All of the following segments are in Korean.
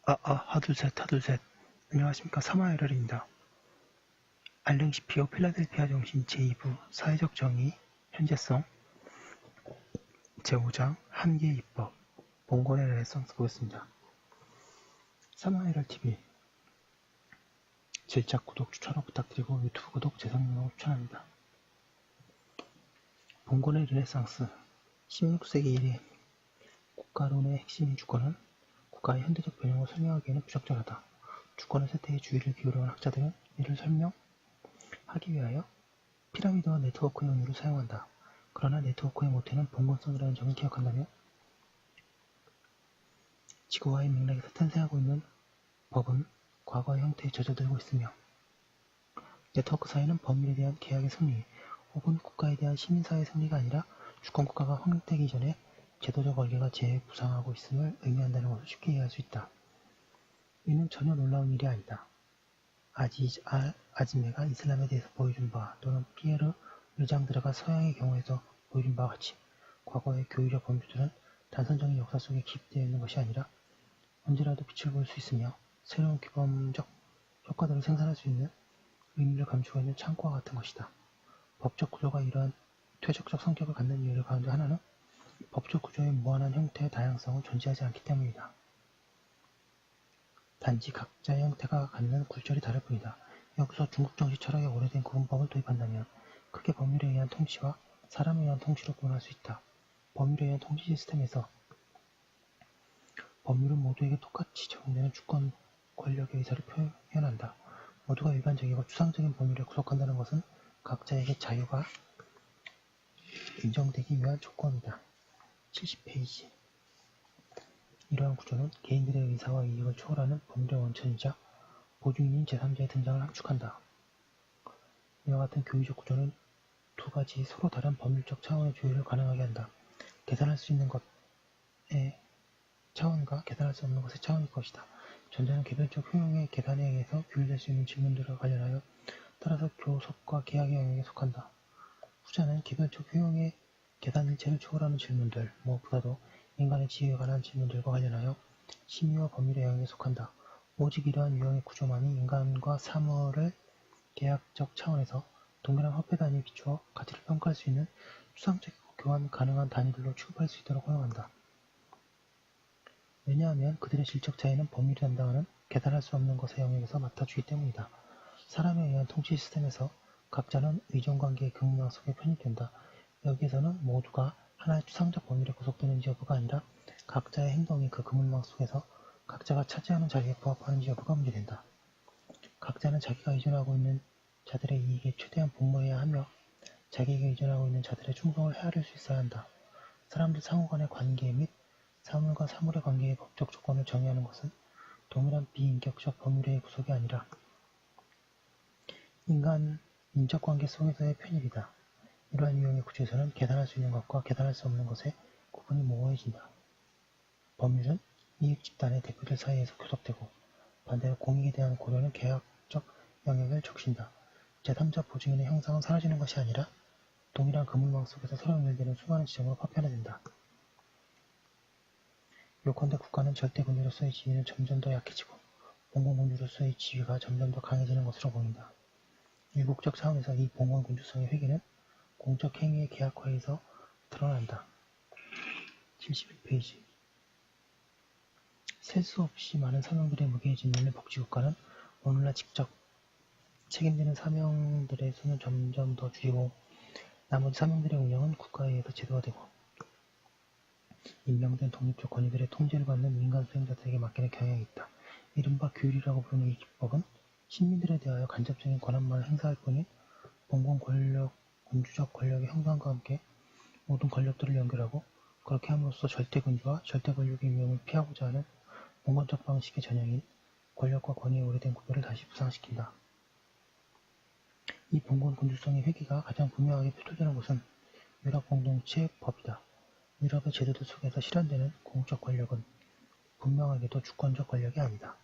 하둘셋, 하둘셋. 안녕하십니까. 사마에럴입니다. 알랭시피오 필라델피아 정신 제2부 사회적 정의, 현재성, 제5장 한계의 입법, 봉건의 르네상스 보겠습니다. 사마에럴TV 질작 구독, 추천호 부탁드리고 유튜브 구독, 재성명호 추천합니다. 봉건의 르네상스 16세기 이래 국가론의 핵심인 주권은 국가의 현대적 변형을 설명하기에는 부적절하다. 주권의 쇠퇴에 주의를 기울여온 학자들은 이를 설명하기 위하여 피라미드와 네트워크 연유를 사용한다. 그러나 네트워크의 모태는 봉건성이라는 점을 기억한다면 지구와의 맥락에서 탄생하고 있는 법은 과거의 형태에 젖어들고 있으며 네트워크 사이는 법률에 대한 계약의 승리 혹은 국가에 대한 시민사회의 승리가 아니라 주권국가가 확립되기 전에 제도적 원리가 재부상하고 있음을 의미한다는 것을 쉽게 이해할 수 있다. 이는 전혀 놀라운 일이 아니다. 아지메가 이슬람에 대해서 보여준 바와 또는 피에르 르장드르가 서양의 경우에서 보여준 바와 같이 과거의 교육적 범주들은 단선적인 역사 속에 기입되어 있는 것이 아니라 언제라도 빛을 볼 수 있으며 새로운 규범적 효과들을 생산할 수 있는 의미를 감추고 있는 창고와 같은 것이다. 법적 구조가 이러한 퇴적적 성격을 갖는 이유를 가운데 하나는 법적 구조의 무한한 형태의 다양성은 존재하지 않기 때문이다. 단지 각자의 형태가 갖는 굴절이 다를 뿐이다. 여기서 중국 정치 철학의 오래된 구분법을 도입한다면 크게 법률에 의한 통치와 사람에 의한 통치로 구분할 수 있다. 법률에 의한 통치 시스템에서 법률은 모두에게 똑같이 적용되는 주권 권력의 의사를 표현한다. 모두가 일반적이고 추상적인 법률에 구속한다는 것은 각자에게 자유가 인정되기 위한 조건이다. 70페이지 이러한 구조는 개인들의 의사와 이익을 초월하는 법률의 원천이자 보증인인 제3자의 등장을 함축한다. 이와 같은 교의적 구조는 두 가지 서로 다른 법률적 차원의 조율을 가능하게 한다. 계산할 수 있는 것의 차원과 계산할 수 없는 것의 차원일 것이다. 전자는 개별적 효용의 계산에 의해서 규율될 수 있는 질문들과 관련하여 따라서 교섭과 계약의 영역에 속한다. 후자는 개별적 효용의 계산 일체를 초월하는 질문들, 무엇보다도 인간의 지위에 관한 질문들과 관련하여 심의와 법률의 영역에 속한다. 오직 이러한 유형의 구조만이 인간과 사물을 계약적 차원에서 동일한 화폐 단위에 비추어 가치를 평가할 수 있는 추상적이고 교환 가능한 단위들로 취급할 수 있도록 허용한다. 왜냐하면 그들의 질적 차이는 법률이 담당하는 계산할 수 없는 것의 영역에서 맡아주기 때문이다. 사람에 의한 통치 시스템에서 각자는 의존관계의 극명 속에 편입된다. 여기에서는 모두가 하나의 추상적 법률에 구속되는지 여부가 아니라 각자의 행동이 그 그물망 속에서 각자가 차지하는 자리에 부합하는지 여부가 문제된다. 각자는 자기가 의존하고 있는 자들의 이익에 최대한 복무해야 하며 자기에게 의존하고 있는 자들의 충성을 헤아릴 수 있어야 한다. 사람들 상호 간의 관계 및 사물과 사물의 관계의 법적 조건을 정의하는 것은 동일한 비인격적 법률의 구속이 아니라 인적 관계 속에서의 편입이다. 이러한 유형의 구조에서는 계산할 수 있는 것과 계산할 수 없는 것의 구분이 모호해진다. 법률은 이익 집단의 대표들 사이에서 교섭되고 반대로 공익에 대한 고려는 계약적 영역을 적신다. 제3자 보증인의 형상은 사라지는 것이 아니라 동일한 그물망 속에서 서로 연결되는 수많은 지점으로 파편화된다. 요컨대 국가는 절대군주로서의 지위는 점점 더 약해지고 봉건군주로서의 지위가 점점 더 강해지는 것으로 보인다. 일국적 차원에서 이 봉건군주성의 회귀는 공적 행위의 계약화에서 드러난다. 71페이지 셀 수 없이 많은 사명들의 무게에 짓눌린 복지국가는 오늘날 직접 책임지는 사명들의 수는 점점 더 줄이고 나머지 사명들의 운영은 국가에 의해서 제도가 되고 임명된 독립적 권위들의 통제를 받는 민간 수행자들에게 맡기는 경향이 있다. 이른바 규율이라고 부르는 이 기법은 시민들에 대하여 간접적인 권한만을 행사할 뿐인 봉건 권력, 군주적 권력의 형상과 함께 모든 권력들을 연결하고 그렇게 함으로써 절대군주와 절대권력의 위험을 피하고자 하는 봉건적 방식의 전형인 권력과 권위의 오래된 구별을 다시 부상시킨다. 이 봉건 군주성의 회귀가 가장 분명하게 표출되는 것은 유럽 공동체의 법이다. 유럽의 제도들 속에서 실현되는 공적 권력은 분명하게도 주권적 권력이 아니다.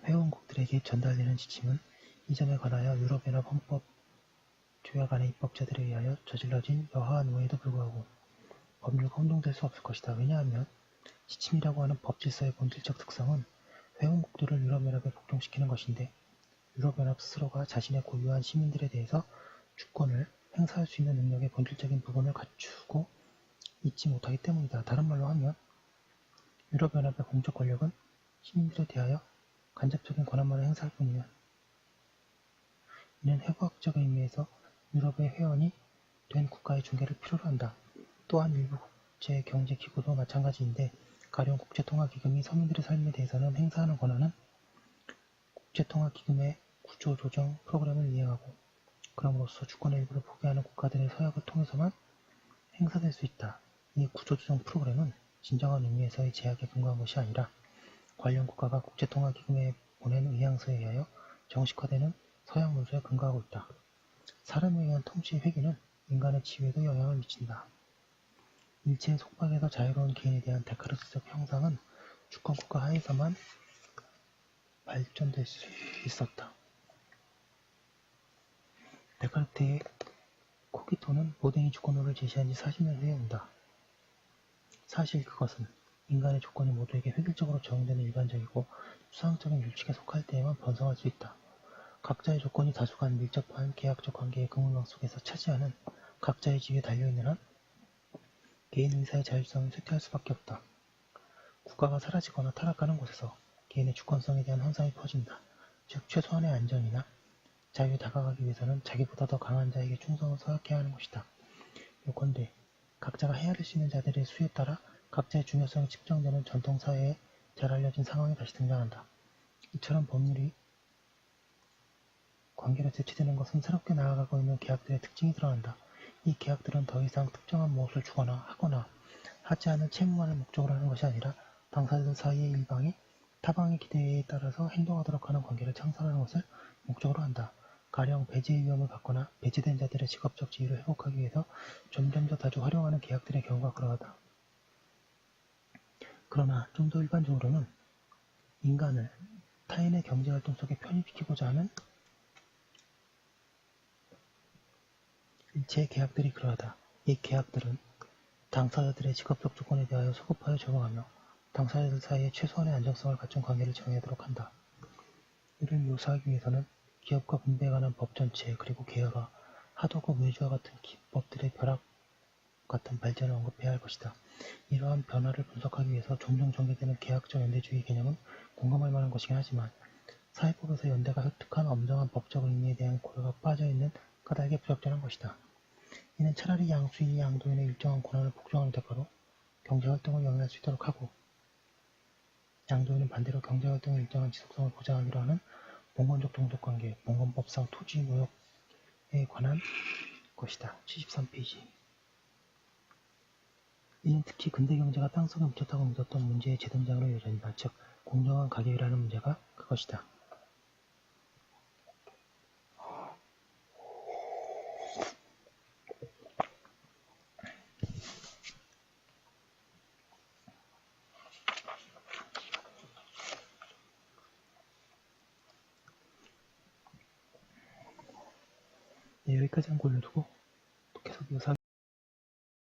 회원국들에게 전달되는 지침은 이 점에 관하여 유럽연합 헌법 조약안의 입법자들에 의하여 저질러진 여하한 오해에도 불구하고 법률과 혼동될 수 없을 것이다. 왜냐하면 지침이라고 하는 법질서의 본질적 특성은 회원국들을 유럽연합에 복종시키는 것인데 유럽연합 스스로가 자신의 고유한 시민들에 대해서 주권을 행사할 수 있는 능력의 본질적인 부분을 갖추고 있지 못하기 때문이다. 다른 말로 하면 유럽연합의 공적 권력은 시민들에 대하여 간접적인 권한만을 행사할 뿐이면 이는 해부학적 의미에서 유럽의 회원이 된 국가의 중개를 필요로 한다. 또한 일부 국제경제기구도 마찬가지인데 가령 국제통화기금이 서민들의 삶에 대해서는 행사하는 권한은 국제통화기금의 구조조정 프로그램을 이행하고 그럼으로써 주권의 일부를 포기하는 국가들의 서약을 통해서만 행사될 수 있다. 이 구조조정 프로그램은 진정한 의미에서의 제약에 근거한 것이 아니라 관련 국가가 국제통화기금에 보낸 의향서에 의하여 정식화되는 서약 문서에 근거하고 있다. 사람에 의한 통치의 회귀는 인간의 지위에도 영향을 미친다. 일체의 속박에서 자유로운 개인에 대한 데카르트적 형상은 주권국가 하에서만 발전될 수 있었다. 데카르트의 코기토는 모den이 주권론을 제시한 지 40년 후에 온다. 사실 그것은 인간의 조건이 모두에게 획일적으로 적용되는 일반적이고 수상적인 규칙에 속할 때에만 번성할 수 있다. 각자의 조건이 다수간 밀접한 계약적 관계의 그물망 속에서 차지하는 각자의 지위에 달려있는 한 개인 의사의 자율성을 쇠퇴할 수밖에 없다. 국가가 사라지거나 타락하는 곳에서 개인의 주권성에 대한 환상이 퍼진다. 즉 최소한의 안전이나 자유에 다가가기 위해서는 자기보다 더 강한 자에게 충성을 서약해야 하는 것이다. 요컨대 각자가 헤아릴 수 있는 자들의 수에 따라 각자의 중요성이 측정되는 전통사회에 잘 알려진 상황이 다시 등장한다. 이처럼 법률이 관계로 대치되는 것은 새롭게 나아가고 있는 계약들의 특징이 드러난다. 이 계약들은 더 이상 특정한 무엇을 주거나 하거나 하지 않은 채무만을 목적으로 하는 것이 아니라 당사자들 사이의 일방이 타방의 기대에 따라서 행동하도록 하는 관계를 창설하는 것을 목적으로 한다. 가령 배제의 위험을 받거나 배제된 자들의 직업적 지위를 회복하기 위해서 점점 더 자주 활용하는 계약들의 경우가 그러하다. 그러나 좀 더 일반적으로는 인간을 타인의 경제활동 속에 편입시키고자 하는 일체의 계약들이 그러하다. 이 계약들은 당사자들의 직업적 조건에 대하여 소급하여 적용하며 당사자들 사이에 최소한의 안정성을 갖춘 관계를 정의하도록 한다. 이를 묘사하기 위해서는 기업과 분배에 관한 법 전체 그리고 계열화, 하도급 외주와 같은 기법들의 벼락 같은 발전을 언급해야 할 것이다. 이러한 변화를 분석하기 위해서 종종 전개되는 계약적 연대주의 개념은 공감할 만한 것이긴 하지만 사회법에서 연대가 획득한 엄정한 법적 의미에 대한 고려가 빠져있는 까닭에 부적절한 것이다. 이는 차라리 양수인이 양도인의 일정한 권한을 복종하는 대가로 경제활동을 영위할 수 있도록 하고 양도인은 반대로 경제활동의 일정한 지속성을 보장하기로 하는 봉건적 동족관계, 봉건법상 토지 모욕에 관한 것이다. 73페이지. 이는 특히 근대 경제가 땅속에 묻혔다고 믿었던 문제의 재등장으로 이어진다. 즉 공정한 가격이라는 문제가 그것이다. 네, 여기까지 한 거 올려두고 계속 묘사